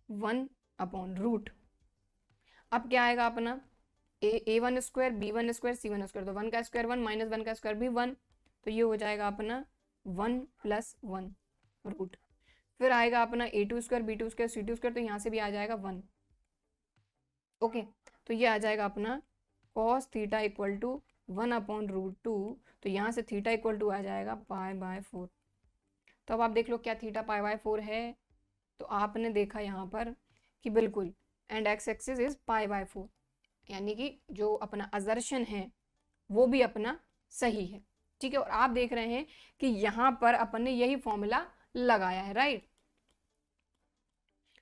1 अपॉन रूट। अब क्या आएगा अपना a1 square b1 square c1 square, तो 1 का स्क्वायर 1 -1 का स्क्वायर भी 1, तो ये हो जाएगा अपना 1 + 1 रूट। फिर आएगा अपना a2 square b2 square c2 square, तो यहाँ से भी आ जाएगा 1, ओके। तो ये आ जाएगा अपना cos theta equal to 1 upon √2, तो यहाँ से थीटा इक्वल टू आ जाएगा पाई बाय 4। तो अब आप देख लो क्या थीटा पाई बाय 4 है, तो आपने देखा यहाँ पर कि बिल्कुल and x axis is pi by 4, यानी कि जो अपना असर्शन है वो भी अपना सही है, ठीक है। और आप देख रहे हैं कि यहाँ पर अपन ने यही फॉर्मूला लगाया है, राइट।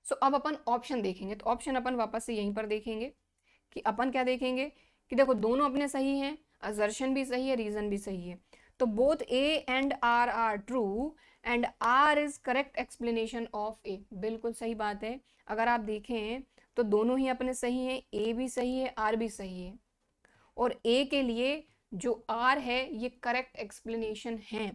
सो अब अपन ऑप्शन देखेंगे, तो ऑप्शन अपन वापस से यहीं पर देखेंगे कि अपन क्या देखेंगे कि देखो दोनों अपने सही हैं, असर्शन भी सही है, रीजन भी सही है। तो both A and R are true and R is correct explanation of A, बिल्कुल सही बात है। अगर आप देखें तो दोनों ही अपने सही हैं, ए भी सही है आर भी सही है, और ए के लिए जो आर है ये करेक्ट एक्सप्लेनेशन है,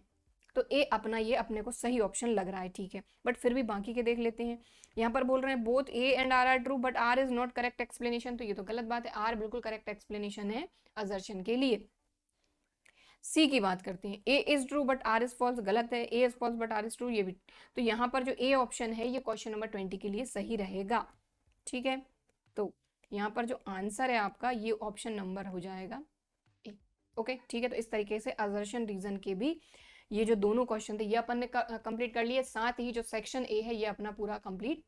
तो ए अपना ये अपने को सही ऑप्शन लग रहा है, ठीक है। बट फिर भी बाकी के देख लेते हैं। यहाँ पर बोल रहे हैं both A and R are true but R is not correct explanation, तो ये तो गलत बात है, आर बिल्कुल करेक्ट एक्सप्लेनेशन है असर्शन के लिए। सी की बात करते हैं, A is true but R is false, गलत है, A is false but R is true, ये भी। तो यहाँ पर जो ए ऑप्शन है ये क्वेश्चन नंबर 20 के लिए सही रहेगा, ठीक है। तो यहाँ पर जो आंसर है आपका ये ऑप्शन नंबर हो जाएगा ए। ओके ठीक है, तो इस तरीके से असर्शन रीजन के भी ये जो दोनों क्वेश्चन थे ये अपन ने कंप्लीट कर लिए, साथ ही जो सेक्शन ए है ये अपना पूरा कंप्लीट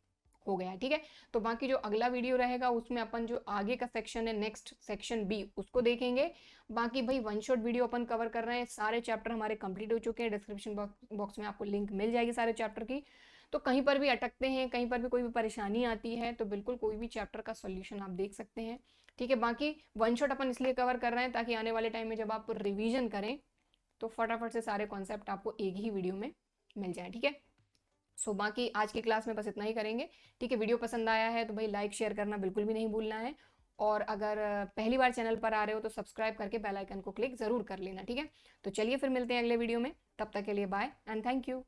हो गया है। ठीक है, तो बाकी जो अगला वीडियो रहेगा उसमें अपन जो आगे का सेक्शन है नेक्स्ट सेक्शन बी उसको देखेंगे। बाकी भाई वन शॉट वीडियो अपन कवर कर रहे हैं, सारे चैप्टर हमारे कंप्लीट हो चुके हैं, डिस्क्रिप्शन बॉक्स में आपको लिंक मिल जाएगी सारे चैप्टर की। तो कहीं पर भी अटकते हैं, कहीं पर भी कोई भी परेशानी आती है तो बिल्कुल कोई भी चैप्टर का सोल्यूशन आप देख सकते हैं। ठीक है, बाकी वन शॉट अपन इसलिए कवर कर रहे हैं ताकि आने वाले टाइम में जब आप रिविजन करें तो फटाफट से सारे कॉन्सेप्ट आपको एक ही वीडियो में मिल जाए। ठीक है, सो बाकी आज की क्लास में बस इतना ही करेंगे। ठीक है, वीडियो पसंद आया है तो भाई लाइक शेयर करना बिल्कुल भी नहीं भूलना है, और अगर पहली बार चैनल पर आ रहे हो तो सब्सक्राइब करके बेल आइकन को क्लिक ज़रूर कर लेना। ठीक है, तो चलिए फिर मिलते हैं अगले वीडियो में, तब तक के लिए बाय एंड थैंक यू।